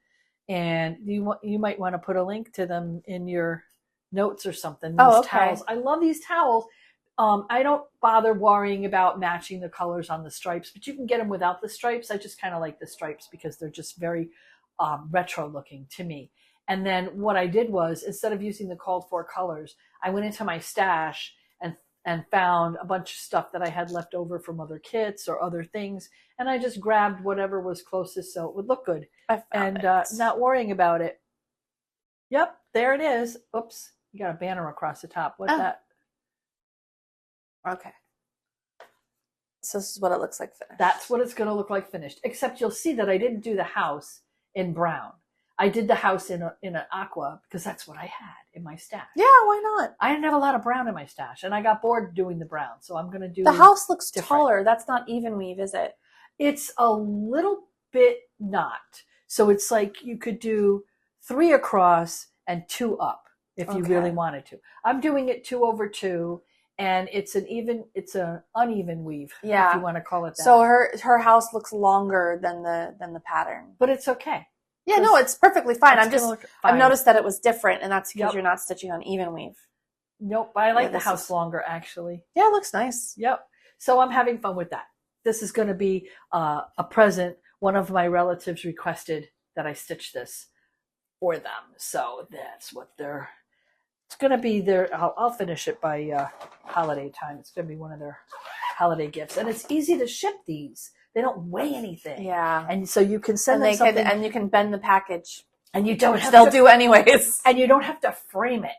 And you might want to put a link to them in your notes or something. These towels. I love these towels. I don't bother worrying about matching the colors on the stripes, but you can get them without the stripes. I just kind of like the stripes because they're just very retro looking to me. And then what I did was, instead of using the called for colors, I went into my stash and found a bunch of stuff that I had left over from other kits or other things. And I just grabbed whatever was closest so it would look good. And not worrying about it. Yep, there it is. Oops, you got a banner across the top. What's that? Okay. So this is what it looks like finished. That's what it's going to look like finished. Except you'll see that I didn't do the house in brown. I did the house in an aqua because that's what I had in my stash. Yeah, why not? I didn't have a lot of brown in my stash, and I got bored doing the brown, so I'm going to do the house looks taller. That's not even weave, is it? It's a little bit not. So it's like you could do 3 across and 2 up if you really wanted to. I'm doing it 2 over 2, and it's an uneven weave. Yeah, if you want to call it that. So her house looks longer than the pattern, but it's okay. Yeah, no, it's perfectly fine. I've noticed that it was different, and that's because you're not stitching on even weave. Nope, I like the house longer, actually. Yeah, it looks nice. Yep. So I'm having fun with that. This is going to be a present. One of my relatives requested that I stitch this for them. So that's what it's going to be I'll finish it by holiday time. It's going to be one of their holiday gifts. And it's easy to ship these. They don't weigh anything. Yeah. And so you can send them something. And you can bend the package. And you don't have they'll do anyways. And you don't have to frame it.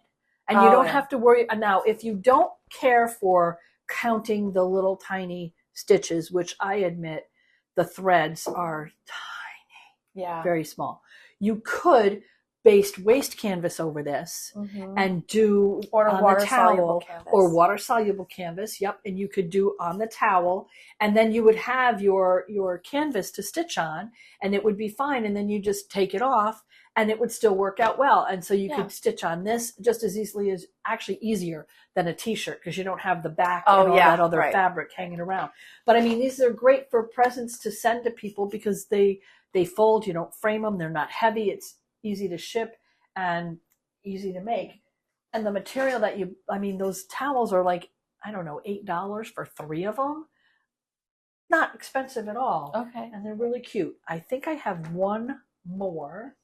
And you don't have to worry. Now, if you don't care for counting the little tiny stitches, which I admit the threads are tiny. Yeah. Very small. You could baste waste canvas over this and do on the towel or water soluble canvas. Yep. And you could do on the towel, and then you would have your canvas to stitch on, and it would be fine. And then you just take it off and it would still work out well. And so you could stitch on this just as easily, as actually easier than a t-shirt, because you don't have the back and all that other fabric hanging around. But I mean, these are great for presents to send to people because they fold, you don't frame them. They're not heavy. It's easy to ship and easy to make. And the material that those towels are like, I don't know, $8 for 3 of them. Not expensive at all. Okay. And they're really cute. I think I have one more.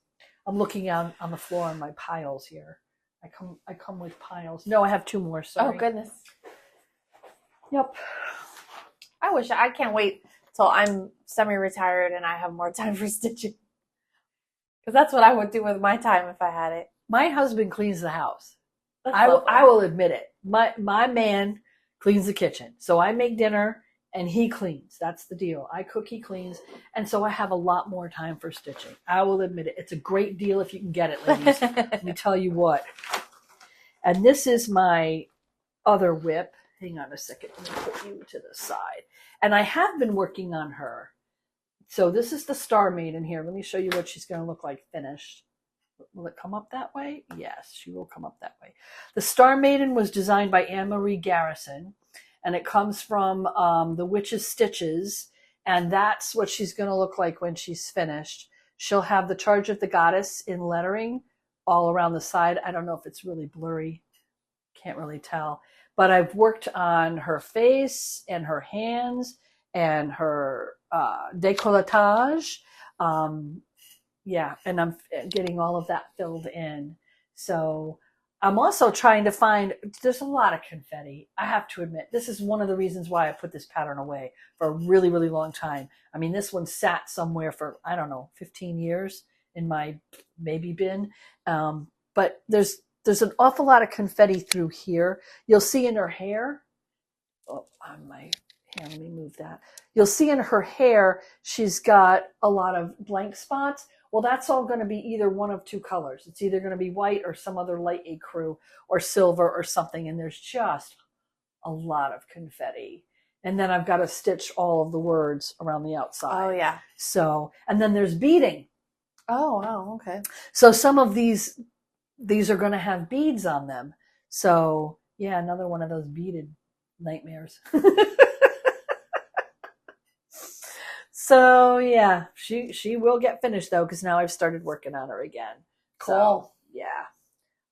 I'm looking on the floor on my piles here. I come with piles. No, I have 2 more. Sorry. Oh, goodness. Yep. I can't wait till I'm semi-retired and I have more time for stitching. Because that's what I would do with my time if I had it. My husband cleans the house. I will admit it. My man cleans the kitchen. So I make dinner and he cleans. That's the deal. I cook, he cleans. And so I have a lot more time for stitching. I will admit it. It's a great deal if you can get it, ladies. Let me tell you what. And this is my other whip. Hang on a second. Let me put you to the side. And I have been working on her. So this is the Star Maiden here. Let me show you what she's going to look like finished. Will it come up that way? Yes, she will come up that way. The Star Maiden was designed by Anne-Marie Garrison, and it comes from The Witch's Stitches, and that's what she's going to look like when she's finished. She'll have the Charge of the Goddess in lettering all around the side. I don't know if it's really blurry. Can't really tell. But I've worked on her face and her hands and her décolletage. Yeah, and I'm getting all of that filled in. So I'm also trying to find, there's a lot of confetti. I have to admit, this is one of the reasons why I put this pattern away for a really, really long time. I mean, this one sat somewhere for, I don't know, 15 years in my baby bin. But there's an awful lot of confetti through here. You'll see in her hair, on my hair, let me move that. You'll see in her hair, she's got a lot of blank spots. Well, that's all going to be either one of two colors. It's either going to be white or some other light ecru or silver or something. And there's just a lot of confetti. And then I've got to stitch all of the words around the outside. Oh, yeah. So, and then there's beading. Oh, okay. So some of these are going to have beads on them. So, yeah, another one of those beaded nightmares. So yeah, she will get finished though, because now I've started working on her again. Cool. So, yeah,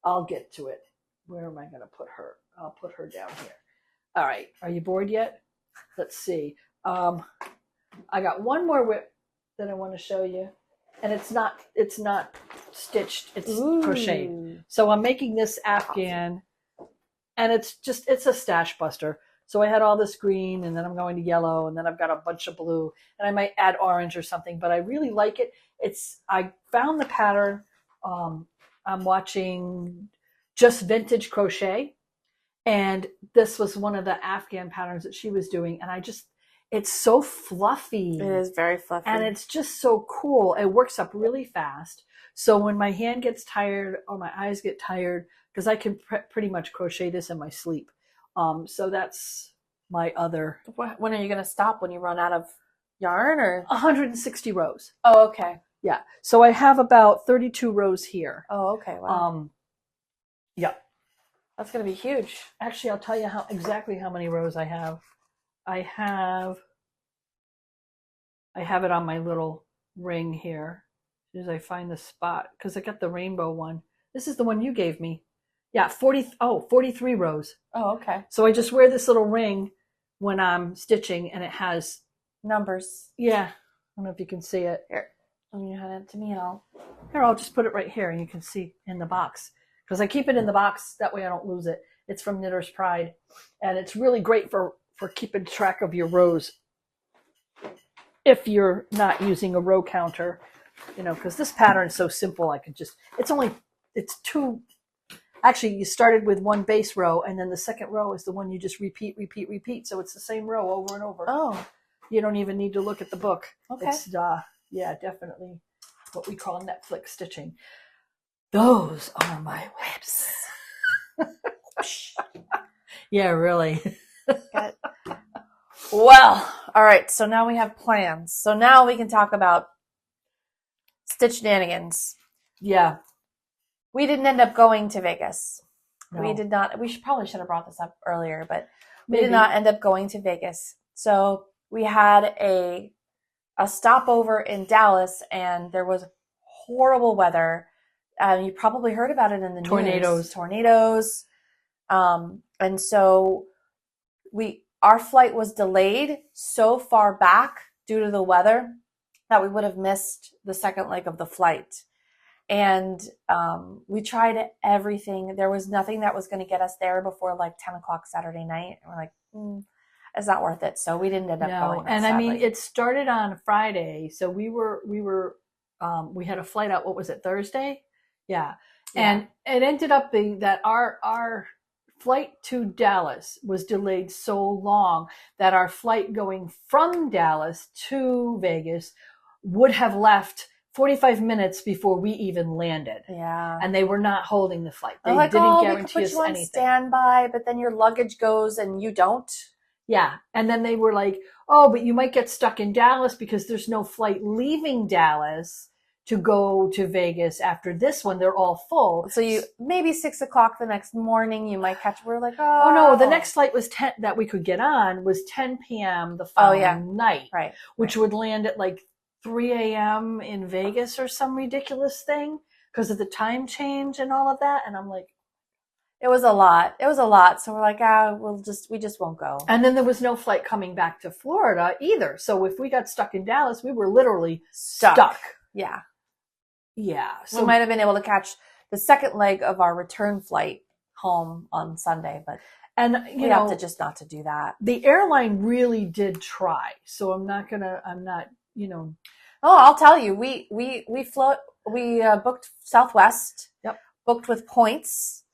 I'll get to it. Where am I going to put her? I'll put her down here. All right. Are you bored yet? Let's see. I got one more whip that I want to show you, and it's not stitched. It's crocheted. So I'm making this Afghan, and it's a stash buster. So I had all this green, and then I'm going to yellow, and then I've got a bunch of blue, and I might add orange or something, but I really like it. I found the pattern. I'm watching Just Vintage Crochet, and this was one of the Afghan patterns that she was doing, and it's so fluffy. It is very fluffy. And it's just so cool. It works up really fast. So when my hand gets tired or my eyes get tired, because I can pretty much crochet this in my sleep. So that's my other. When are you going to stop? When you run out of yarn, or 160 rows? Oh, okay. Yeah. So I have about 32 rows here. Oh, okay. Wow. Yeah. That's going to be huge. Actually, I'll tell you exactly how many rows I have. I have it on my little ring here. As soon as I find the spot, because I got the rainbow one. This is the one you gave me. Yeah, 43 rows. Oh, okay. So I just wear this little ring when I'm stitching, and it has numbers. Yeah. I don't know if you can see it. Here, you hand it to me, and I'll just put it right here, and you can see in the box. Because I keep it in the box, that way I don't lose it. It's from Knitter's Pride. And it's really great for keeping track of your rows if you're not using a row counter. Because this pattern is so simple, it's two. Actually, you started with one base row, and then the second row is the one you just repeat. So it's the same row over and over. Oh. You don't even need to look at the book. Okay. It's, definitely what we call Netflix stitching. Those are my whips. Yeah, really. Got it. Well, all right. So now we have plans. So now we can talk about Stitchnanigans. Yeah. We didn't end up going to Vegas. No. We did not. We probably should have brought this up earlier, but we Maybe. did not end up going to Vegas. So we had a stopover in Dallas, and there was horrible weather. You probably heard about it in the news. Tornadoes. And so our flight was delayed so far back due to the weather that we would have missed the second leg of the flight. And we tried everything. There was nothing that was going to get us there before like 10 o'clock Saturday night. And we're like, it's not worth it. So we didn't end up going. And sadly. I mean, it started on Friday. So we had a flight out, what was it, Thursday? Yeah. And it ended up being that our flight to Dallas was delayed so long that our flight going from Dallas to Vegas would have left 45 minutes before we even landed. Yeah. And they were not holding the flight. They like, didn't we guarantee could put us you on anything. Standby, but then your luggage goes and you don't. Yeah. And then they were like, oh, but you might get stuck in Dallas because there's no flight leaving Dallas to go to Vegas after this one. They're all full. So you maybe 6 o'clock the next morning you might catch. We're like, oh no, the next flight was 10 that we could get on was 10 p.m. the following night, right? Which would land at like 3 a.m. in Vegas or some ridiculous thing. because of the time change and all of that. And I'm like, it was a lot. It was a lot. So we're like, we just won't go. And then there was no flight coming back to Florida either. So if we got stuck in Dallas, we were literally stuck. Yeah. Yeah. So we might have been able to catch the second leg of our return flight home on Sunday, but we have to just not to do that. The airline really did try. So I'm not, Oh, I'll tell you, we booked Southwest. Yep. Booked with points,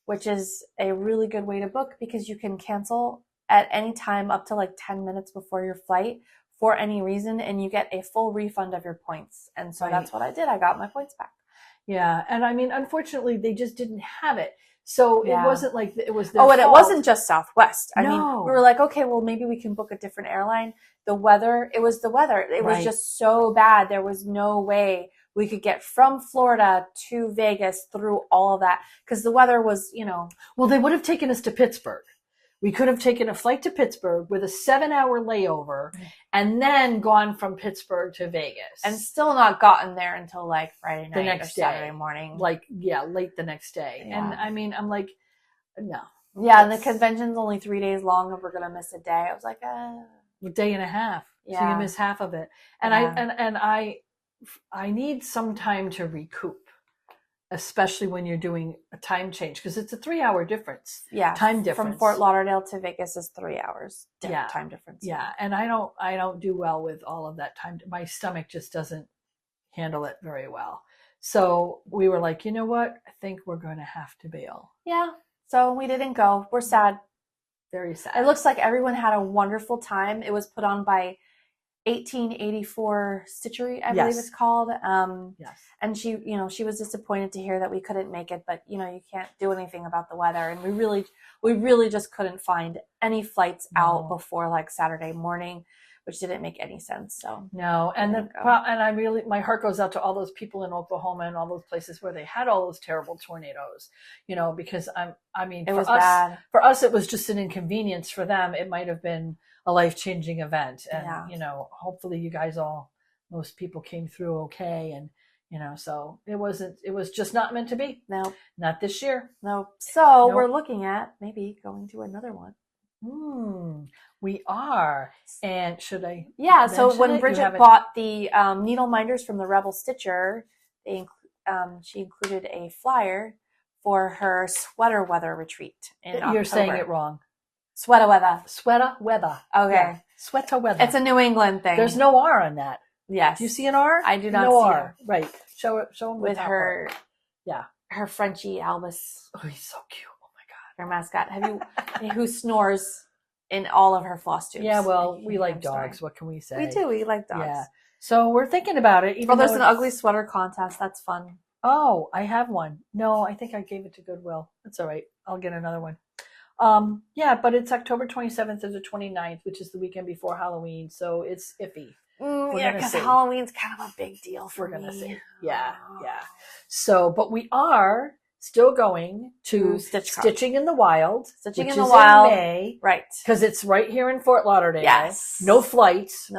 which is a really good way to book because you can cancel at any time up to like 10 minutes before your flight for any reason, and you get a full refund of your points. And so That's what I did. I got my points back. Yeah. And I mean, unfortunately, they just didn't have it. So it wasn't like it was their fault. It wasn't just Southwest. I mean, we were like, okay, well, maybe we can book a different airline. It was the weather. It was just so bad. There was no way we could get from Florida to Vegas through all of that because the weather was, Well, they would have taken us to Pittsburgh. We could have taken a flight to Pittsburgh with a 7-hour layover and then gone from Pittsburgh to Vegas. And still not gotten there until like Friday night the next or Saturday morning. Like, late the next day. Yeah. And I mean, I'm like, no. Yeah, and the convention's only 3 days long and we're going to miss a day. I was like, a day and a half. Yeah. So you miss half of it. And I need some time to recoup. Especially when you're doing a time change, because it's a 3-hour difference. Yeah, time difference from Fort Lauderdale to Vegas is 3 hours. Time difference. Yeah, and I don't do well with all of that time. My stomach just doesn't handle it very well. So we were like, you know what? I think we're going to have to bail. Yeah. So we didn't go. We're sad. Very sad. It looks like everyone had a wonderful time. It was put on by 1884 Stitchery, I believe it's called. Yes. And she was disappointed to hear that we couldn't make it, but you can't do anything about the weather. And we really just couldn't find any flights out before like Saturday morning, which didn't make any sense. So no. And my heart goes out to all those people in Oklahoma and all those places where they had all those terrible tornadoes, because it was bad. For us, it was just an inconvenience. For them, it might have been a life-changing event. And, hopefully you guys most people came through okay. And, so it was just not meant to be. No, not this year. No. So we're looking at maybe going to another one. We are. And should I? Yeah. So when Bridget bought the needle minders from the Rebel Stitcher, she included a flyer for her sweater weather retreat in October. You're saying it wrong. Sweater weather. Sweater weather. Okay. Yeah. Sweater weather. It's a New England thing. There's no R on that. Yes. Do you see an R? I do not see R. Right. Show him with her. Part. Yeah. Her Frenchie Albus. Oh, he's so cute. Oh my God. Her mascot. Who snores in all of her Flosstubes. Yeah. Well, we like dogs. What can we say? We do. We like dogs. Yeah. So we're thinking about it. There's an ugly sweater contest. That's fun. Oh, I have one. No, I think I gave it to Goodwill. That's all right. I'll get another one. But it's October 27th to the 29th, which is the weekend before Halloween. So it's iffy. Because Halloween's kind of a big deal for me. We're going to see. Yeah. So, but we are still going to Stitching in the Wild. Stitching in the Wild. In May. Right. Because it's right here in Fort Lauderdale. Yes. No flights.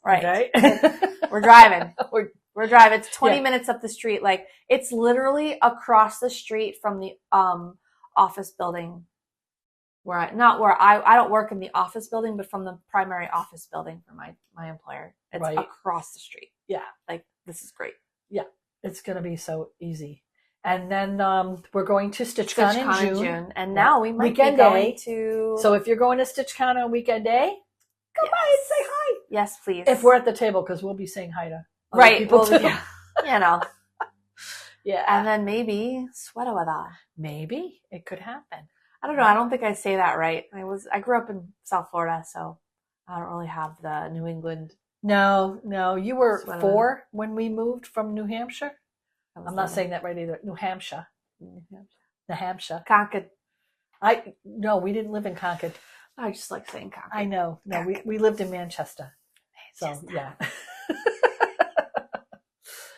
Right. Okay. We're driving. We're driving. It's 20 minutes up the street. Like, it's literally across the street from the office building. I don't work in the office building, but from the primary office building for my employer. It's across the street. Yeah. Like, this is great. Yeah. It's going to be so easy. And then we're going to StitchCon in June. And now we might be going to... So if you're going to StitchCon on weekend day, go by and say hi. Yes, please. If we're at the table, because we'll be saying hi to people too. Yeah. Yeah. And then maybe sweater weather. Maybe. It could happen. I don't know. I don't think I say that right. I grew up in South Florida, so I don't really have the New England. No. You were 4 when we moved from New Hampshire. I'm not saying that right either. New Hampshire. Concord. No, we didn't live in Concord. I just like saying Concord. I know. No, we lived in Manchester. So yeah.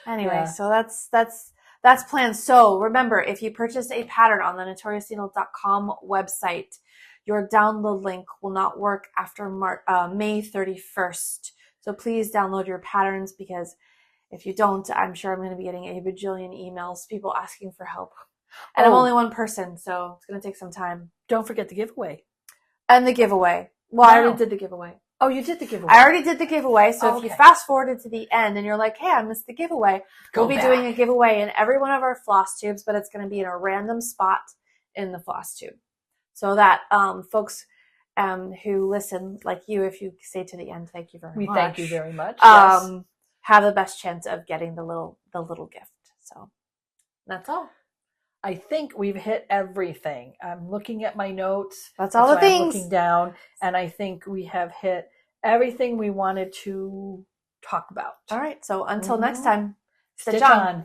Anyway, so that's planned. So remember, if you purchase a pattern on the notoriousneedle.com website, your download link will not work after May 31st. So please download your patterns because If you don't, I'm sure I'm going to be getting a bajillion emails, people asking for help. And I'm only one person, so it's going to take some time. Don't forget the giveaway. And the giveaway. Well, I already did the giveaway. Oh, you did the giveaway. I already did the giveaway. So if you fast forwarded to the end and you're like, hey, I missed the giveaway, we'll be doing a giveaway in every one of our floss tubes, but it's going to be in a random spot in the floss tube. So that folks who listen, like you, if you stay to the end, thank you very much. We thank you very much. Yes. Have the best chance of getting the little gift. So that's all. I think we've hit everything. I'm looking at my notes. That's all the things. I'm looking down, and I think we have hit everything we wanted to talk about. All right. So until next time, Stitch on.